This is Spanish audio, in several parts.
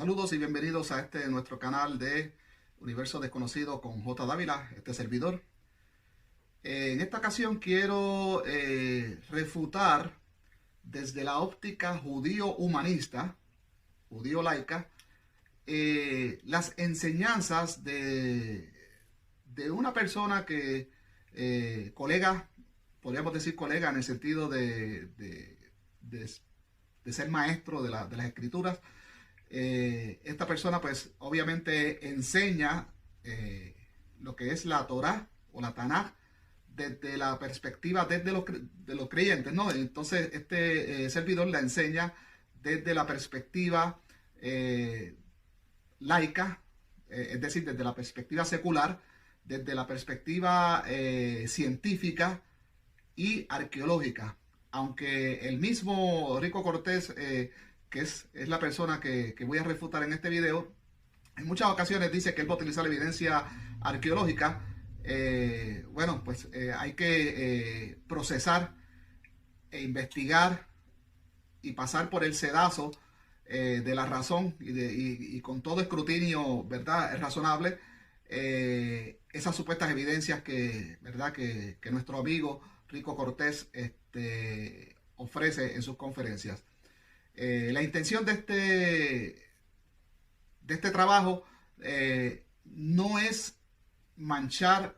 Saludos y bienvenidos a nuestro canal de Universo Desconocido con J. Dávila, este servidor. En esta ocasión quiero refutar desde la óptica judío-humanista, judío-laica, las enseñanzas de una persona que, colega, podríamos decir colega en el sentido de ser maestro de las escrituras. Esta persona pues obviamente enseña lo que es la Torá o la Tanaj desde la perspectiva de los creyentes, ¿no? Entonces este servidor la enseña desde la perspectiva laica, es decir, desde la perspectiva secular, desde la perspectiva científica y arqueológica. Aunque el mismo Rico Cortés, que es la persona que voy a refutar en este video, en muchas ocasiones dice que él va a utilizar la evidencia arqueológica. Bueno, pues hay que procesar e investigar y pasar por el sedazo de la razón y con todo escrutinio, ¿verdad?, es razonable, esas supuestas evidencias ¿verdad?, que nuestro amigo Rico Cortés ofrece en sus conferencias. La intención de este trabajo no es manchar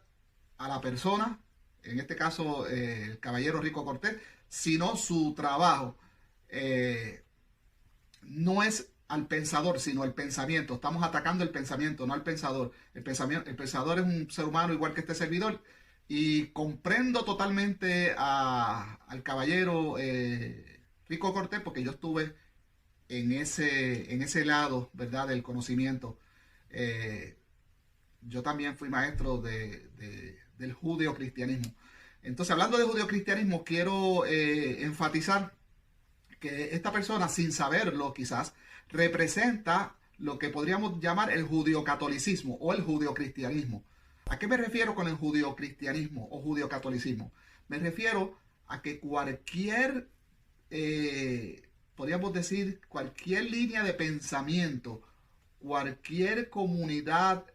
a la persona, en este caso el caballero Rico Cortés, sino su trabajo. No es al pensador, sino al pensamiento. Estamos atacando el pensamiento, no al pensador. El pensador es un ser humano igual que este servidor. Y comprendo totalmente al caballero Rico Cortés, porque yo estuve en ese lado, ¿verdad?, del conocimiento. Yo también fui maestro del judeocristianismo. Entonces, hablando de judeocristianismo, quiero enfatizar que esta persona, sin saberlo quizás, representa lo que podríamos llamar el judeocatolicismo o el judeocristianismo. ¿A qué me refiero con el judeocristianismo o judeocatolicismo? Me refiero a que cualquier, podríamos decir, cualquier línea de pensamiento, cualquier comunidad,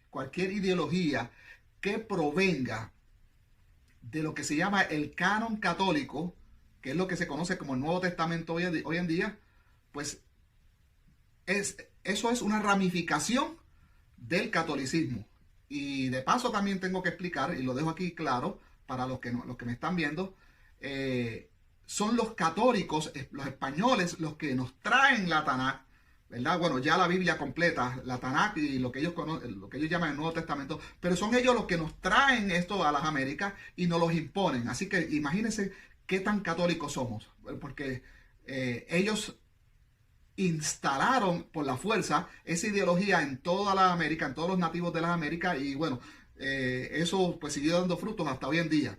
cualquier ideología que provenga de lo que se llama el canon católico, que es lo que se conoce como el Nuevo Testamento hoy en día, pues eso es una ramificación del catolicismo. Y de paso también tengo que explicar, y lo dejo aquí claro para los que me están viendo, son los católicos, los españoles, los que nos traen la Tanaj, ¿verdad? Bueno, ya la Biblia completa, la Tanaj y lo que ellos llaman el Nuevo Testamento, pero son ellos los que nos traen esto a las Américas y nos los imponen. Así que imagínense qué tan católicos somos, porque ellos instalaron por la fuerza esa ideología en toda la América, en todos los nativos de las Américas, y bueno, eso pues siguió dando frutos hasta hoy en día.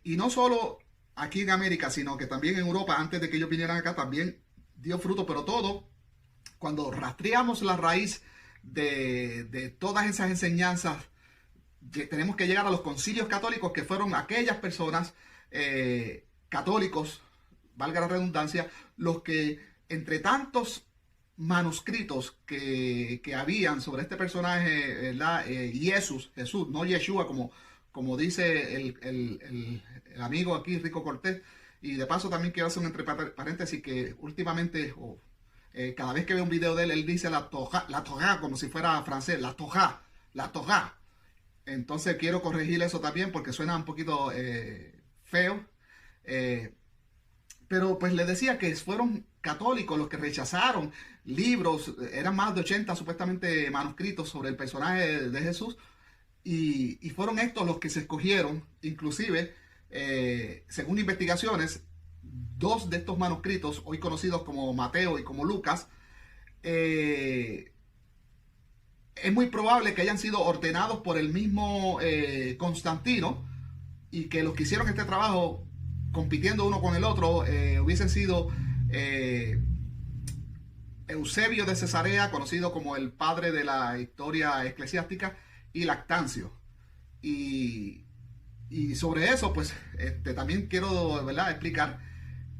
Y no solo aquí en América, sino que también en Europa, antes de que ellos vinieran acá, también dio fruto, pero todo, cuando rastreamos la raíz de todas esas enseñanzas, tenemos que llegar a los concilios católicos, que fueron aquellas personas católicos, valga la redundancia, los que entre tantos manuscritos que habían sobre este personaje, ¿verdad? Jesús, no Yeshua, como dice el amigo aquí, Rico Cortés. Y de paso también quiero hacer un entre paréntesis que últimamente, cada vez que veo un video de él, él dice la Torá como si fuera francés, la Torá. Entonces quiero corregir eso también porque suena un poquito feo. Pero pues le decía que fueron católicos los que rechazaron libros, eran más de 80 supuestamente manuscritos sobre el personaje de Jesús, y fueron estos los que se escogieron. Inclusive, según investigaciones, 2 de estos manuscritos, hoy conocidos como Mateo y como Lucas, es muy probable que hayan sido ordenados por el mismo Constantino, y que los que hicieron este trabajo compitiendo uno con el otro hubiesen sido Eusebio de Cesarea, conocido como el padre de la historia eclesiástica, y Lactancio. Y sobre eso pues también quiero, ¿verdad?, explicar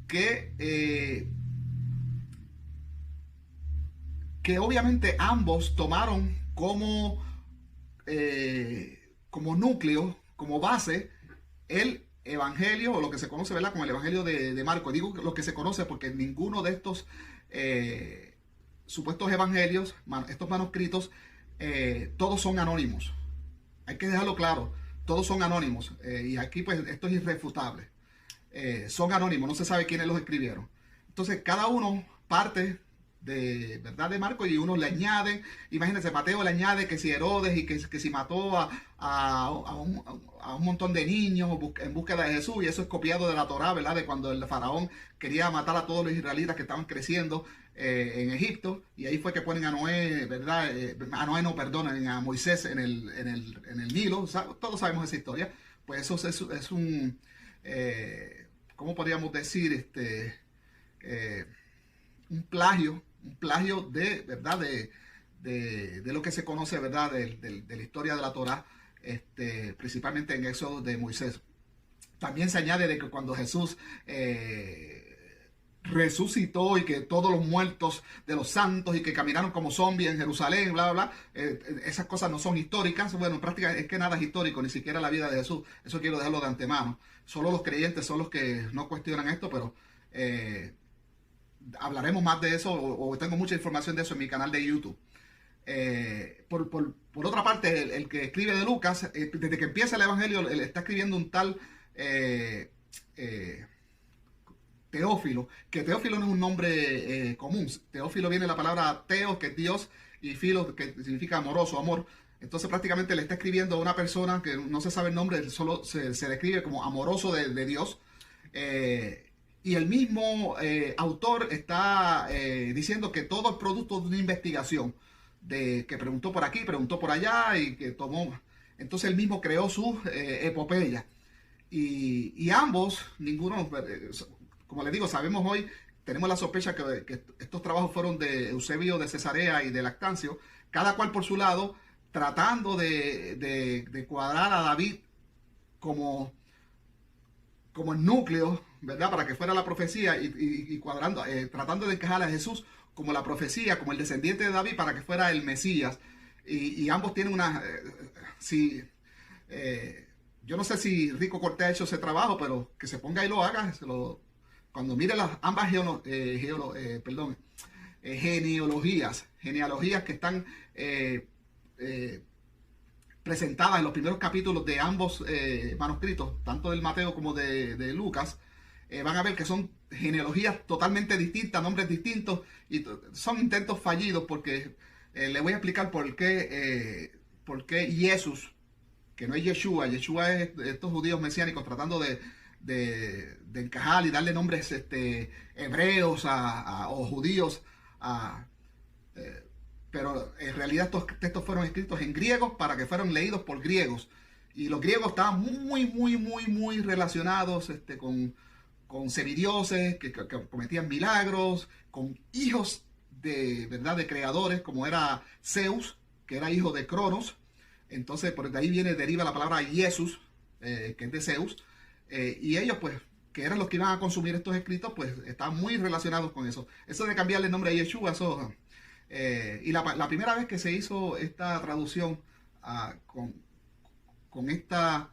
que que obviamente ambos tomaron como núcleo, como base, el evangelio, o lo que se conoce, ¿verdad?, como el evangelio de Marcos. Digo lo que se conoce porque ninguno de estos supuestos evangelios, estos manuscritos, todos son anónimos. Hay que dejarlo claro, todos son anónimos. Y aquí pues esto es irrefutable. Son anónimos, no se sabe quiénes los escribieron. Entonces cada uno parte de verdad de Marcos y uno le añade, imagínense, Mateo le añade que si Herodes y que si mató a un montón de niños en búsqueda de Jesús, y eso es copiado de la Torá, ¿verdad?, de cuando el faraón quería matar a todos los israelitas que estaban creciendo en Egipto, y ahí fue que ponen a Noé, ¿verdad? A Noé no, perdonen, a Moisés en el Nilo. O sea, todos sabemos esa historia. Pues eso es un, ¿cómo podríamos decir? Un plagio de, ¿verdad?, de lo que se conoce, ¿verdad?, de la historia de la Torá, principalmente en Éxodo de Moisés. También se añade de que cuando Jesús resucitó, y que todos los muertos de los santos y que caminaron como zombies en Jerusalén, bla, bla, bla, esas cosas no son históricas. Bueno, en práctica es que nada es histórico, ni siquiera la vida de Jesús. Eso quiero dejarlo de antemano. Solo los creyentes son los que no cuestionan esto, pero hablaremos más de eso, o tengo mucha información de eso en mi canal de YouTube. Por otra parte, el que escribe de Lucas, desde que empieza el Evangelio, él está escribiendo un tal Teófilo, que Teófilo no es un nombre común. Teófilo viene de la palabra teos, que es Dios, y filo, que significa amoroso, amor. Entonces prácticamente le está escribiendo a una persona que no se sabe el nombre, solo se describe como amoroso de Dios. Y el mismo autor está diciendo que todo es producto de una investigación, que preguntó por aquí, preguntó por allá, y que tomó. Entonces él mismo creó su epopeya. Y ambos, ninguno, como les digo, sabemos hoy, tenemos la sospecha que estos trabajos fueron de Eusebio de Cesarea y de Lactancio, cada cual por su lado, tratando de cuadrar a David como el núcleo, ¿verdad?, para que fuera la profecía, y cuadrando, tratando de encajar a Jesús como la profecía, como el descendiente de David, para que fuera el Mesías. Y ambos tienen una... yo no sé si Rico Cortés ha hecho ese trabajo, pero que se ponga y lo haga. Cuando mire las ambas genealogías que están presentadas en los primeros capítulos de ambos manuscritos, tanto del Mateo como de Lucas, van a ver que son genealogías totalmente distintas, nombres distintos, y son intentos fallidos, porque le voy a explicar por qué Jesús, que no es Yeshua. Yeshua es estos judíos mesiánicos tratando de encajar y darle nombres hebreos o judíos, pero en realidad estos textos fueron escritos en griego para que fueran leídos por griegos, y los griegos estaban muy relacionados con semidioses que cometían milagros, con hijos de creadores, como era Zeus, que era hijo de Cronos. Entonces por de ahí deriva la palabra Jesús, que es de Zeus. Y ellos, pues, que eran los que iban a consumir estos escritos, pues estaban muy relacionados con eso. Eso de cambiarle el nombre a Yeshua, eso... y la primera vez que se hizo esta traducción con esta...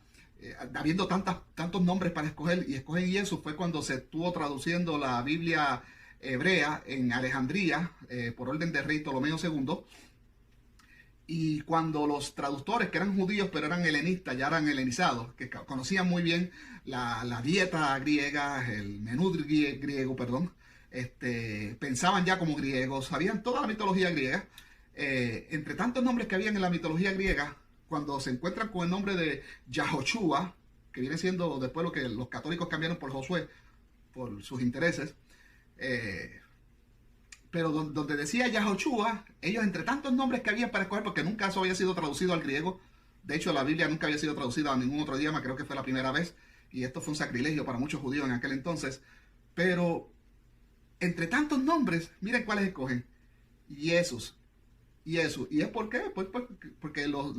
habiendo tantos nombres para escoger, y escoger Jesús, fue cuando se estuvo traduciendo la Biblia hebrea en Alejandría, por orden del rey Ptolomeo II. Y cuando los traductores, que eran judíos pero eran helenistas, ya eran helenizados, que conocían muy bien la dieta griega, el menú griego, perdón, pensaban ya como griegos, sabían toda la mitología griega. Entre tantos nombres que habían en la mitología griega, cuando se encuentran con el nombre de Yahoshua, que viene siendo después lo que los católicos cambiaron por Josué, por sus intereses, pero donde decía Yahoshua, ellos, entre tantos nombres que había para escoger, porque nunca eso había sido traducido al griego, de hecho la Biblia nunca había sido traducida a ningún otro idioma, creo que fue la primera vez, y esto fue un sacrilegio para muchos judíos en aquel entonces. Pero entre tantos nombres, miren cuáles escogen: Jesús. ¿Y es por qué? Pues porque los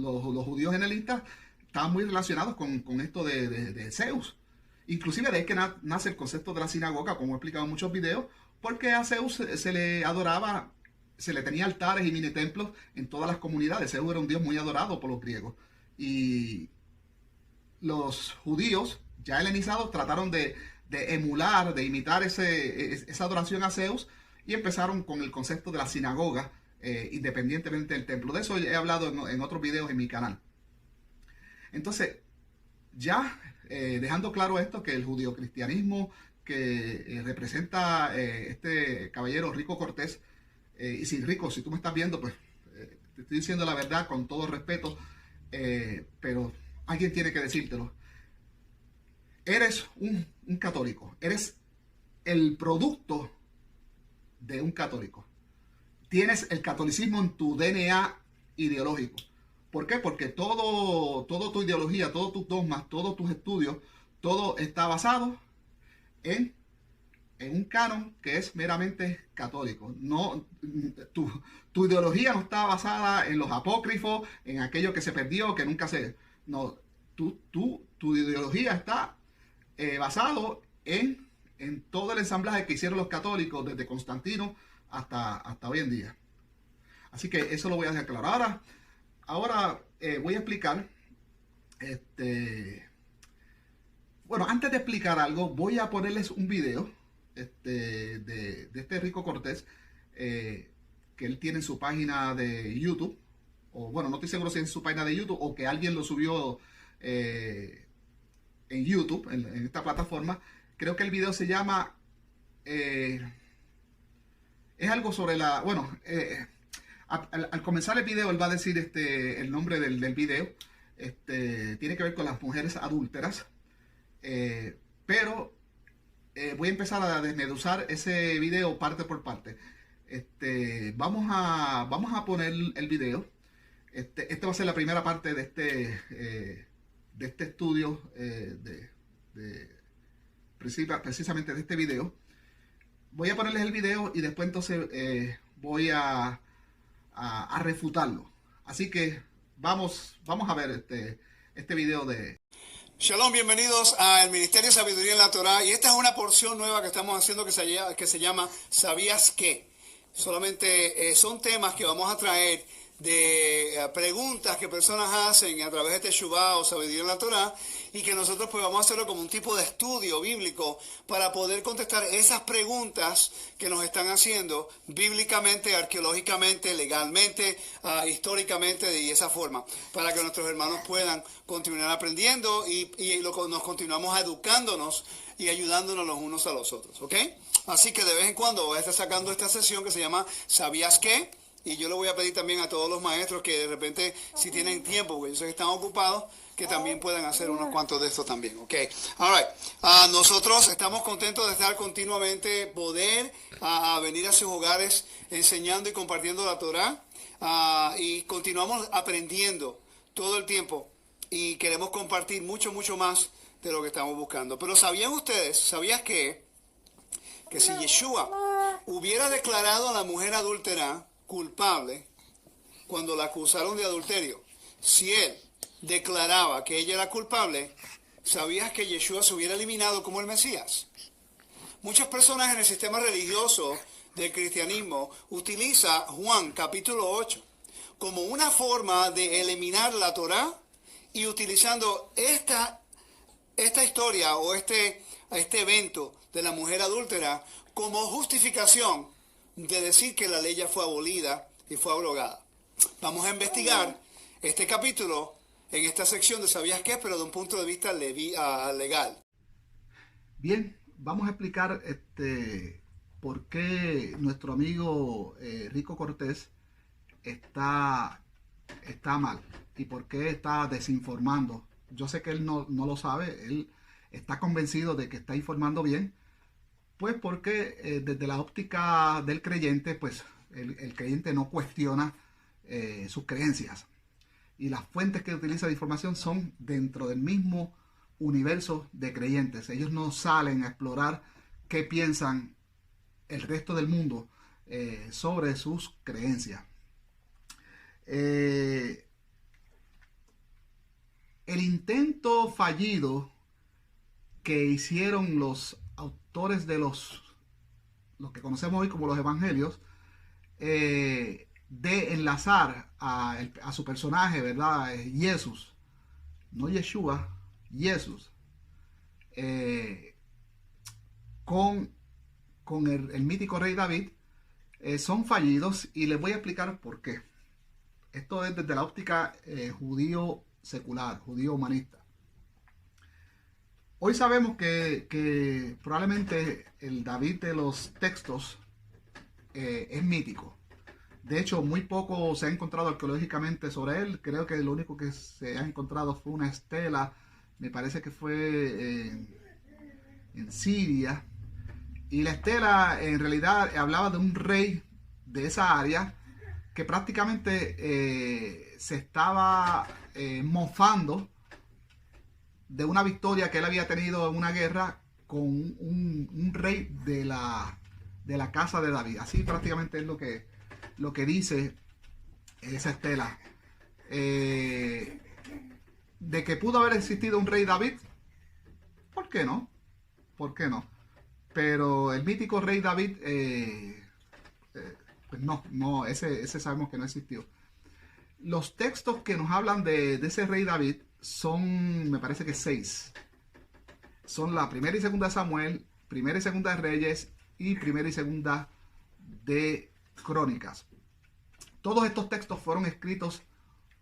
judíos helenistas estaban muy relacionados con esto de Zeus. Inclusive de ahí que nace el concepto de la sinagoga, como he explicado en muchos videos, porque a Zeus se le adoraba se le tenía altares y mini templos en todas las comunidades. Zeus era un dios muy adorado por los griegos. Y los judíos, ya helenizados, trataron de emular, de imitar esa adoración a Zeus, y empezaron con el concepto de la sinagoga, independientemente del templo. De eso he hablado en otros videos en mi canal. Entonces, ya dejando claro esto, que el judio-cristianismo que representa este caballero Rico Cortés, y si Rico, si tú me estás viendo, pues te estoy diciendo la verdad con todo respeto, pero alguien tiene que decírtelo. Eres un católico, eres el producto de un católico. Tienes el catolicismo en tu DNA ideológico. ¿Por qué? Porque todo tu ideología, todos tus dogmas, todos tus estudios, todo está basado en un canon que es meramente católico. No, tu ideología no está basada en los apócrifos, en aquello que se perdió, que nunca se... No, tu ideología está basado en todo el ensamblaje que hicieron los católicos desde Constantino hasta hoy en día. Así que eso lo voy a dejar claro. Ahora voy a explicar, bueno, antes de explicar algo, voy a ponerles un video de este Rico Cortés, que él tiene en su página de YouTube, o bueno, no estoy seguro si es en su página de YouTube o que alguien lo subió en YouTube, en esta plataforma. Creo que el video se llama, es algo sobre la, bueno, al comenzar el video él va a decir el nombre del video. Tiene que ver con las mujeres adúlteras, pero voy a empezar a desmenuzar ese video parte por parte. Vamos a poner el video. Esta va a ser la primera parte de este estudio, precisamente de este video. Voy a ponerles el video y después entonces voy a refutarlo. Así que vamos a ver este video de... Shalom, bienvenidos al Ministerio de Sabiduría en la Torá. Y esta es una porción nueva que estamos haciendo que se llama ¿Sabías qué? Solamente son temas que vamos a traer de preguntas que personas hacen a través de Teshuvah o Sabiduría en la Torá, y que nosotros pues vamos a hacerlo como un tipo de estudio bíblico para poder contestar esas preguntas que nos están haciendo bíblicamente, arqueológicamente, legalmente, históricamente, de esa forma, para que nuestros hermanos puedan continuar aprendiendo y nos continuamos educándonos y ayudándonos los unos a los otros, ¿ok? Así que de vez en cuando voy a estar sacando esta sesión que se llama ¿Sabías qué? Y yo le voy a pedir también a todos los maestros que de repente, si tienen tiempo, porque yo sé que están ocupados, que también puedan hacer unos cuantos de estos también, ¿ok? All right. Nosotros estamos contentos de estar continuamente, poder venir a sus hogares enseñando y compartiendo la Torá, y continuamos aprendiendo todo el tiempo y queremos compartir mucho más de lo que estamos buscando. Pero ¿sabías que si Yeshua hubiera declarado a la mujer adúltera culpable cuando la acusaron de adulterio, si él declaraba que ella era culpable, ¿sabías que Yeshua se hubiera eliminado como el Mesías? Muchas personas en el sistema religioso del cristianismo utilizan Juan capítulo 8 como una forma de eliminar la Torá, y utilizando esta historia o este evento de la mujer adúltera como justificación de decir que la ley ya fue abolida y fue abrogada. Vamos a investigar este capítulo en esta sección de ¿Sabías qué? Pero de un punto de vista legal. Bien, vamos a explicar por qué nuestro amigo Rico Cortés está mal y por qué está desinformando. Yo sé que él no lo sabe, él está convencido de que está informando bien, pues porque desde la óptica del creyente, pues el creyente no cuestiona sus creencias. Y las fuentes que utiliza de información son dentro del mismo universo de creyentes. Ellos no salen a explorar qué piensan el resto del mundo sobre sus creencias. El intento fallido que hicieron los autores de lo que conocemos hoy como los evangelios, de enlazar a su personaje, ¿verdad? Jesús, no Yeshua, Jesús, con el mítico rey David, son fallidos, y les voy a explicar por qué. Esto es desde la óptica judío secular, judío humanista. Hoy sabemos que probablemente el David de los textos es mítico. De hecho, muy poco se ha encontrado arqueológicamente sobre él. Creo que lo único que se ha encontrado fue una estela, me parece que fue en Siria. Y la estela en realidad hablaba de un rey de esa área que prácticamente se estaba mofando de una victoria que él había tenido en una guerra con un rey de la casa de David. Así prácticamente es lo que dice esa estela. De que pudo haber existido un rey David, ¿por qué no? ¿Por qué no? Pero el mítico rey David, pues no, ese sabemos que no existió. Los textos que nos hablan de ese rey David son, me parece que 6. Son la primera y segunda de Samuel, primera y segunda de Reyes y primera y segunda de Crónicas. Todos estos textos fueron escritos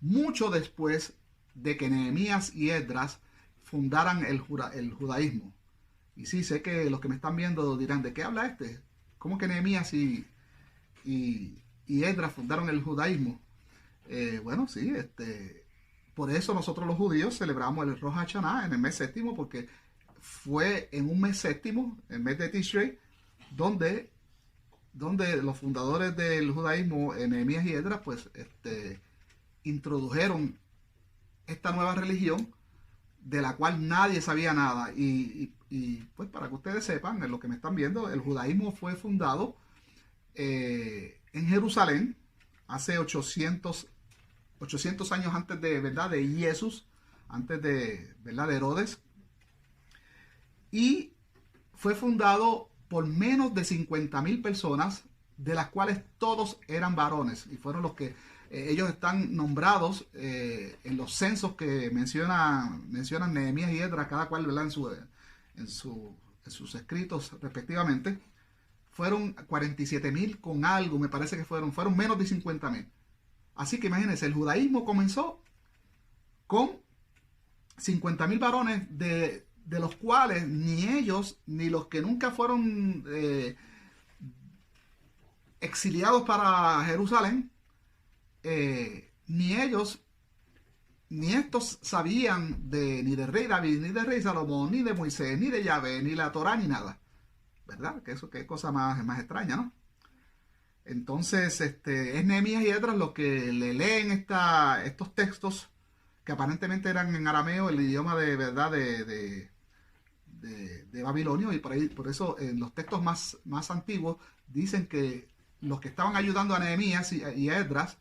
mucho después de que Nehemías y Esdras fundaran el judaísmo. Y sí, sé que los que me están viendo dirán, ¿de qué habla este? ¿Cómo que Nehemías y Esdras fundaron el judaísmo? Bueno, sí, por eso nosotros los judíos celebramos el Rosh Hashanah en el mes séptimo, porque fue en un mes séptimo, el mes de Tishrei, donde los fundadores del judaísmo, Nehemías y Esdras, pues introdujeron esta nueva religión de la cual nadie sabía nada. Y pues para que ustedes sepan, en lo que me están viendo, el judaísmo fue fundado en Jerusalén hace 800 años antes de, ¿verdad?, de Jesús, antes de, ¿verdad?, de Herodes. Y fue fundado por menos de 50,000 personas, de las cuales todos eran varones, y fueron los que ellos están nombrados en los censos que mencionan Nehemías y Esdras, cada cual, ¿verdad?, en sus escritos respectivamente. Fueron 47,000 con algo, me parece que fueron menos de 50,000. Así que imagínense, el judaísmo comenzó con 50,000 varones, de los cuales ni ellos, ni los que nunca fueron exiliados para Jerusalén, ni ellos, ni estos sabían ni de rey David, ni de rey Salomón, ni de Moisés, ni de Yahvé, ni la Torá, ni nada. ¿Verdad? Que eso, qué cosa más extraña, ¿no? Entonces, es Nehemías y Esdras los que le leen estos textos, que aparentemente eran en arameo, el idioma de verdad de Babilonio, y por eso en los textos más antiguos dicen que los que estaban ayudando a Nehemías y a Esdras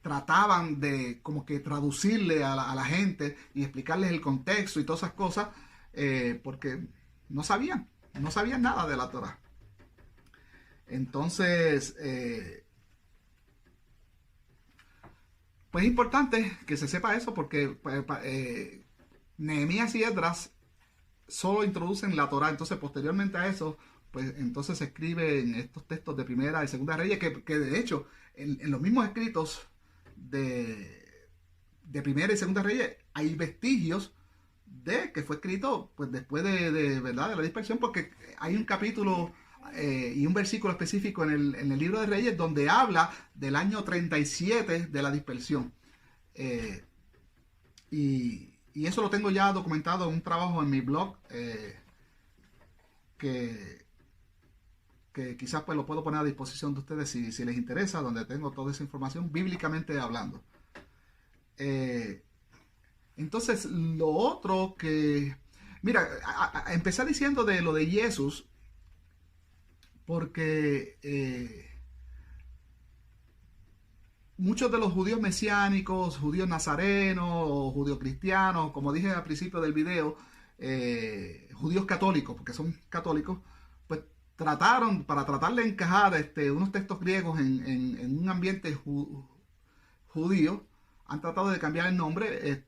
trataban de como que traducirle a la gente y explicarles el contexto y todas esas cosas, porque no sabían nada de la Torá. Entonces, pues es importante que se sepa eso, porque Nehemías y Esdras solo introducen la Torá. Entonces, posteriormente a eso, pues entonces se escriben estos textos de Primera y Segunda Reyes, que de hecho, en los mismos escritos de Primera y Segunda Reyes hay vestigios de que fue escrito pues después ¿verdad?, de la dispersión, porque hay un capítulo y un versículo específico en el libro de Reyes donde habla del año 37 de la dispersión, y eso lo tengo ya documentado en un trabajo en mi blog, que quizás pues lo puedo poner a disposición de ustedes si les interesa, donde tengo toda esa información bíblicamente hablando. Entonces, lo otro que... Mira, empecé diciendo de lo de Jesús, porque muchos de los judíos mesiánicos, judíos nazarenos, o judíos cristianos, como dije al principio del video, judíos católicos, porque son católicos, pues para tratar de encajar unos textos griegos en un ambiente judío, han tratado de cambiar el nombre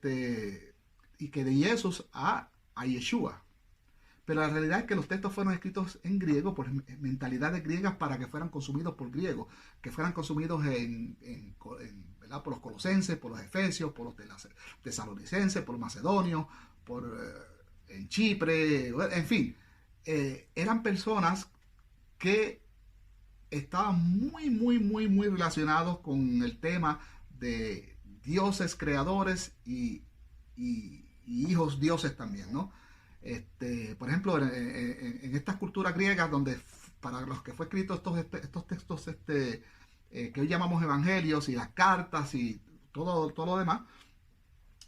y que de Jesús a Yeshua. Pero la realidad es que los textos fueron escritos en griego por mentalidades griegas para que fueran consumidos por griegos, que fueran consumidos ¿verdad? Por los colosenses, por los efesios, por los tesalonicenses, por los macedonios, en Chipre, en fin. Eran personas que estaban muy relacionados con el tema de dioses creadores y hijos dioses también, ¿no? Por ejemplo, en estas culturas griegas, donde para los que fue escrito estos textos que hoy llamamos evangelios y las cartas y todo lo demás,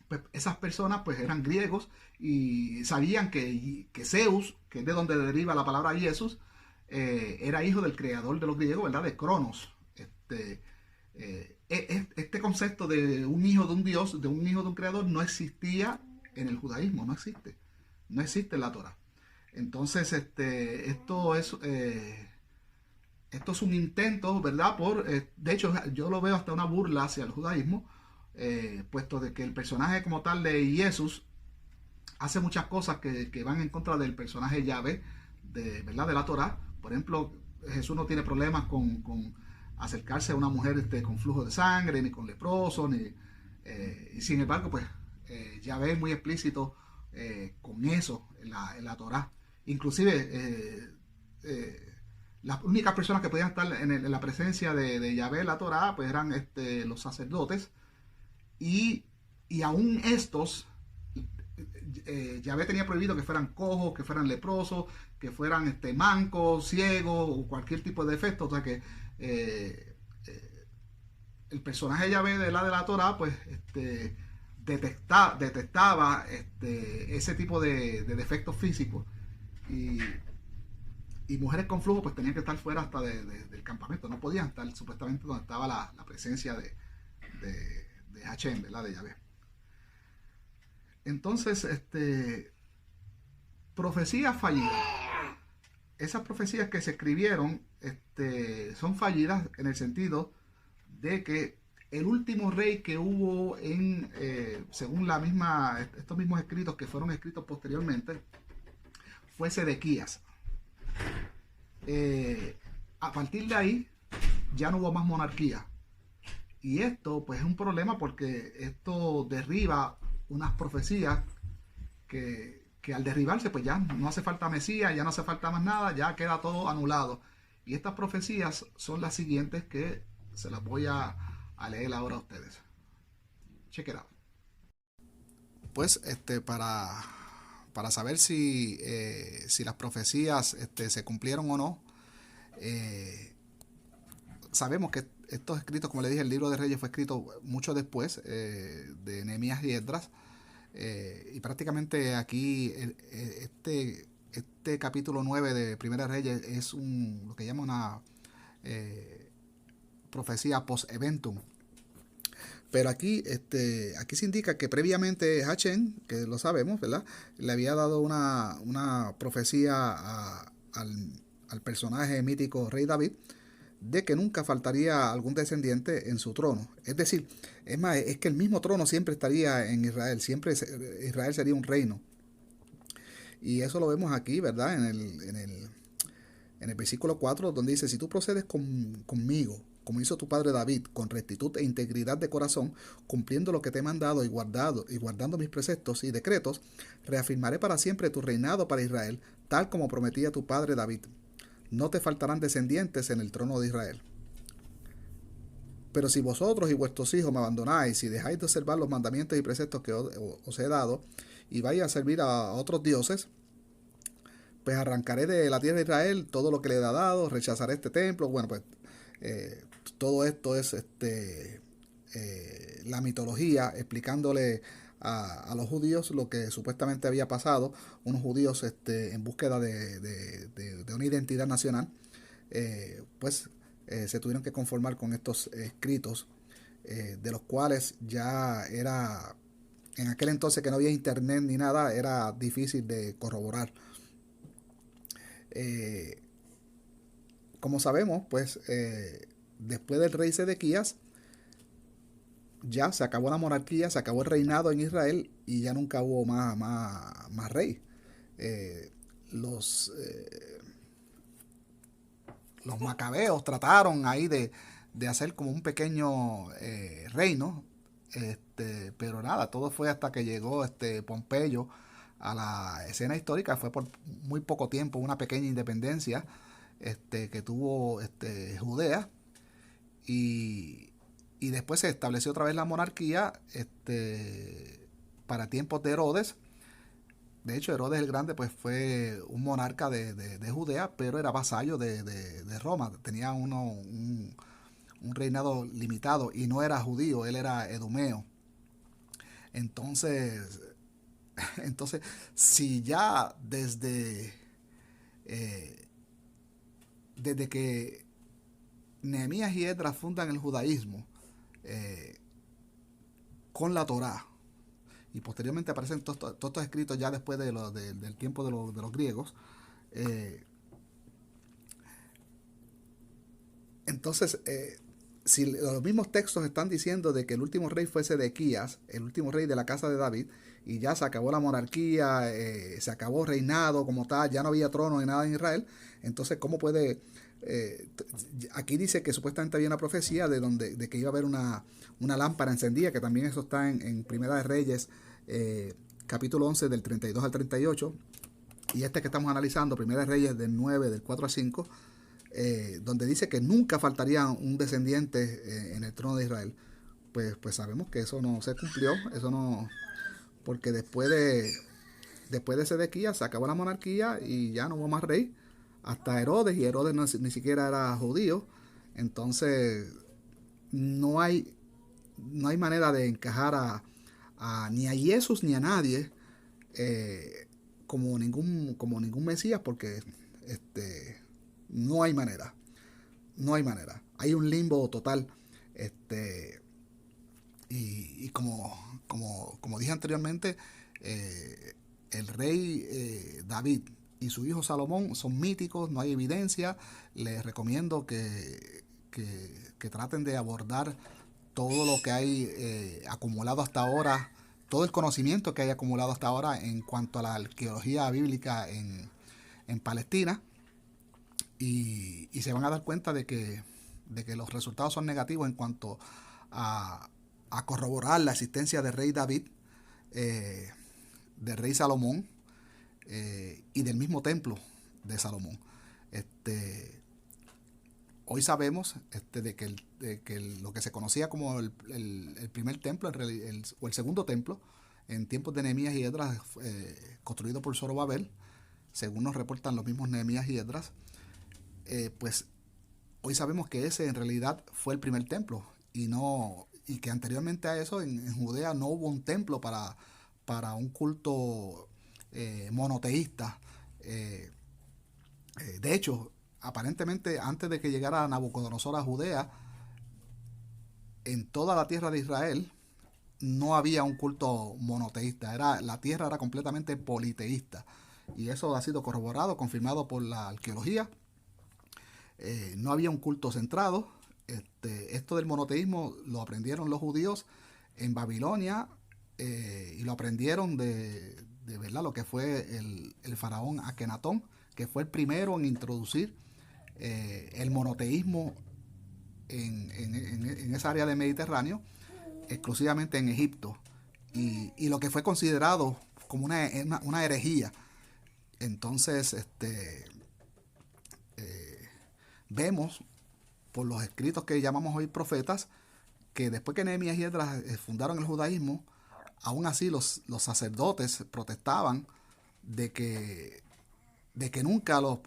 pues esas personas pues eran griegos y sabían que Zeus, que es de donde deriva la palabra Jesús, era hijo del creador de los griegos, ¿verdad? De Cronos. Este concepto de un hijo de un dios, de un hijo de un creador, no existía en el judaísmo, no existe en la Torah. Entonces, esto es un intento, ¿verdad? De hecho, yo lo veo hasta una burla hacia el judaísmo, puesto de que el personaje como tal de Jesús hace muchas cosas que van en contra del personaje Yahvé, ¿verdad? De la Torah. Por ejemplo, Jesús no tiene problemas con acercarse a una mujer con flujo de sangre, ni con leprosos, y sin embargo, pues Yahvé es muy explícito con eso en la Torah. Inclusive las únicas personas que podían estar en la presencia de Yahvé en la Torah pues eran los sacerdotes, y aún estos Yahvé tenía prohibido que fueran cojos, que fueran leprosos, que fueran mancos, ciegos o cualquier tipo de defecto. O sea que el personaje Yahvé de la Torah pues detestaba ese tipo de defectos físicos, y mujeres con flujo pues tenían que estar fuera hasta del campamento, no podían estar supuestamente donde estaba la presencia de Hashem, ¿verdad? De Yahvé. Entonces, profecías fallidas. Esas profecías que se escribieron son fallidas en el sentido de que el último rey que hubo según estos mismos escritos que fueron escritos posteriormente, fue Sedequías. A partir de ahí ya no hubo más monarquía, y esto pues es un problema porque esto derriba unas profecías que al derribarse pues ya no hace falta Mesías, ya no hace falta más nada, ya queda todo anulado. Y estas profecías son las siguientes que se las voy a leer ahora a ustedes. Check it out. Pues para saber si las profecías se cumplieron o no, sabemos que estos escritos, como le dije, el libro de Reyes fue escrito mucho después de Nehemías y Esdras, y prácticamente aquí este capítulo 9 de Primera Reyes es lo que llama una profecía post-eventum. Pero aquí se indica que previamente Hashem, que lo sabemos, ¿verdad?, le había dado una profecía al personaje mítico Rey David, de que nunca faltaría algún descendiente en su trono. Es decir, es más, es que el mismo trono siempre estaría en Israel, siempre Israel sería un reino. Y eso lo vemos aquí, ¿verdad?, en el versículo 4, donde dice: si tú procedes conmigo, como hizo tu padre David, con rectitud e integridad de corazón, cumpliendo lo que te he mandado y guardando mis preceptos y decretos, reafirmaré para siempre tu reinado para Israel, tal como prometía tu padre David. No te faltarán descendientes en el trono de Israel. Pero si vosotros y vuestros hijos me abandonáis y dejáis de observar los mandamientos y preceptos que os he dado, y vais a servir a otros dioses, pues arrancaré de la tierra de Israel todo lo que le he dado, rechazaré este templo. Bueno, pues todo esto es la mitología explicándole a los judíos lo que supuestamente había pasado. Unos judíos en búsqueda de una identidad nacional, pues se tuvieron que conformar con estos escritos, de los cuales ya era, en aquel entonces que no había internet ni nada, era difícil de corroborar. como sabemos, pues después del rey Sedequías, ya se acabó la monarquía, se acabó el reinado en Israel y ya nunca hubo más rey. Eh, los, eh, los macabeos trataron ahí de hacer como un pequeño reino, pero nada, todo fue hasta que llegó Pompeyo a la escena histórica. Fue por muy poco tiempo, una pequeña independencia que tuvo Judea, y, y después se estableció otra vez la monarquía para tiempos de Herodes. De hecho, Herodes el Grande pues fue un monarca de Judea, pero era vasallo de Roma. Tenía un reinado limitado y no era judío, él era edumeo. Entonces, entonces si ya desde que Nehemías y Esdras fundan el judaísmo eh, con la Torá, y posteriormente aparecen todos estos escritos ya después del tiempo de los griegos, eh, entonces, si los mismos textos están diciendo de que el último rey fue Sedequías, el último rey de la casa de David, y ya se acabó la monarquía, se acabó el reinado como tal, ya no había trono ni nada en Israel, entonces, ¿cómo puede...? Aquí dice que supuestamente había una profecía de que iba a haber una lámpara encendida, que también eso está en Primera de Reyes, capítulo 11, del 32 al 38, y que estamos analizando, Primera de Reyes del 9, del 4 al 5, donde dice que nunca faltaría un descendiente en el trono de Israel. Pues sabemos que eso no se cumplió, eso no, porque después de Sedequías se acabó la monarquía y ya no hubo más rey, hasta Herodes, y Herodes ni siquiera era judío. Entonces no hay manera de encajar ni a Jesús ni a nadie como ningún Mesías, porque no hay manera. No hay manera. Hay un limbo total. Y como dije anteriormente, el rey David y su hijo Salomón son míticos, no hay evidencia. Les recomiendo que traten de abordar todo lo que hay acumulado hasta ahora, todo el conocimiento que hay acumulado hasta ahora en cuanto a la arqueología bíblica en Palestina, y se van a dar cuenta de que los resultados son negativos en cuanto a corroborar la existencia del rey David, del rey Salomón, y del mismo templo de Salomón. Hoy sabemos de que lo que se conocía como el primer templo, o el segundo templo, en tiempos de Nehemías y Esdras, construido por Zorobabel, según nos reportan los mismos Nehemías y Esdras, pues hoy sabemos que ese en realidad fue el primer templo, y que anteriormente a eso en Judea no hubo un templo para un culto monoteísta. De hecho, aparentemente antes de que llegara Nabucodonosor a Judea, en toda la tierra de Israel no había un culto monoteísta. La tierra era completamente politeísta, y eso ha sido corroborado, confirmado por la arqueología. No había un culto centrado. Esto del monoteísmo lo aprendieron los judíos en Babilonia, y lo aprendieron de verdad lo que fue el faraón Akenatón, que fue el primero en introducir el monoteísmo en esa área del Mediterráneo, exclusivamente en Egipto, y lo que fue considerado como una herejía. Entonces, vemos por los escritos que llamamos hoy profetas, que después que Nehemías y Esdras fundaron el judaísmo, aún así los sacerdotes protestaban de que nunca los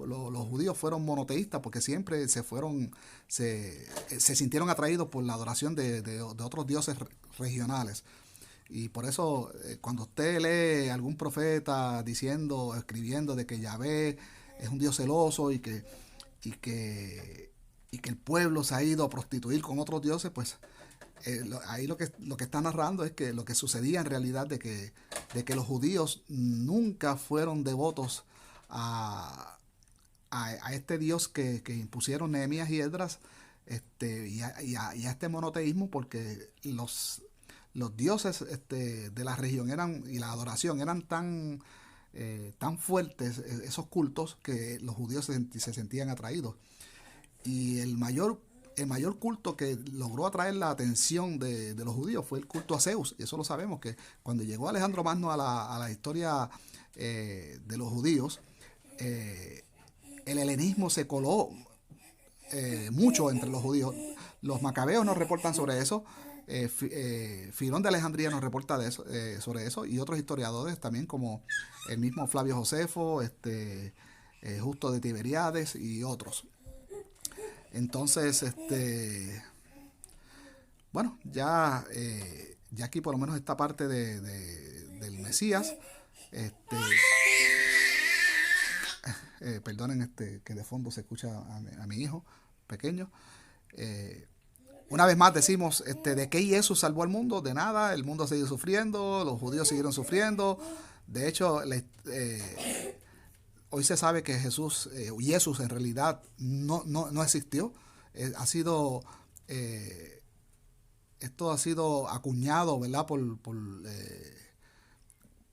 judíos fueron monoteístas, porque siempre se sintieron atraídos por la adoración de otros dioses regionales. Y por eso, cuando usted lee algún profeta escribiendo de que Yahvé es un Dios celoso, y que el pueblo se ha ido a prostituir con otros dioses, pues ahí lo que está narrando es que lo que sucedía en realidad de que los judíos nunca fueron devotos a a este Dios que impusieron Nehemías y Esdras, y a este monoteísmo, porque los dioses de la región eran, y la adoración eran tan fuertes, esos cultos, que los judíos se sentían atraídos. Y el mayor culto que logró atraer la atención de los judíos fue el culto a Zeus. Y eso lo sabemos, que cuando llegó Alejandro Magno a la historia de los judíos, el helenismo se coló mucho entre los judíos. Los macabeos nos reportan sobre eso. Filón de Alejandría nos reporta de eso, sobre eso, y otros historiadores también, como el mismo Flavio Josefo, Justo de Tiberiades y otros. Entonces, bueno, ya aquí por lo menos esta parte del Mesías, perdonen que de fondo se escucha a mi hijo pequeño. Una vez más decimos, ¿de qué Jesús salvó al mundo? De nada, el mundo siguió sufriendo, los judíos siguieron sufriendo. De hecho, hoy se sabe que Jesús en realidad no existió. Esto ha sido acuñado, ¿verdad?,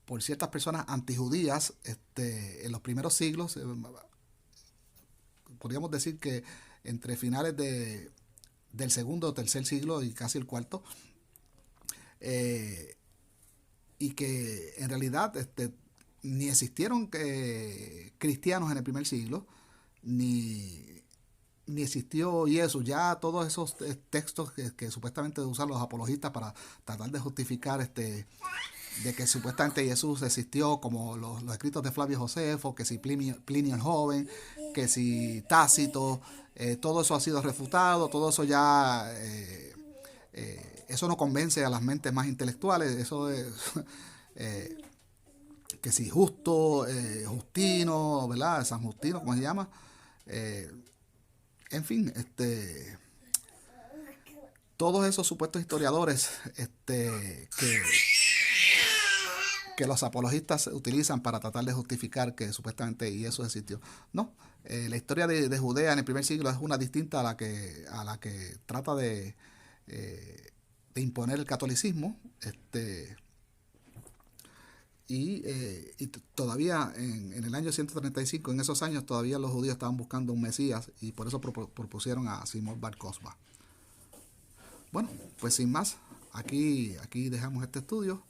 por ciertas personas antijudías en los primeros siglos. Podríamos decir que entre finales del segundo o tercer siglo y casi el cuarto, y que en realidad ni existieron cristianos en el primer siglo, ni existió Jesús. Ya todos esos textos que supuestamente usan los apologistas para tratar de justificar de que supuestamente Jesús existió, como los escritos de Flavio Josefo, que si Plinio el Joven, que si Tácito, todo eso ha sido refutado. Todo eso ya eso no convence a las mentes más intelectuales. Eso es que si Justino, ¿verdad?, San Justino, ¿cómo se llama? En fin, todos esos supuestos historiadores que los apologistas utilizan para tratar de justificar que supuestamente Jesús existió. No, la historia de Judea en el primer siglo es una distinta a la que trata de imponer el catolicismo. Y todavía en el año 135, en esos años, todavía los judíos estaban buscando un Mesías, y por eso propusieron a Simón Bar Cosma. Bueno, pues sin más, aquí dejamos este estudio.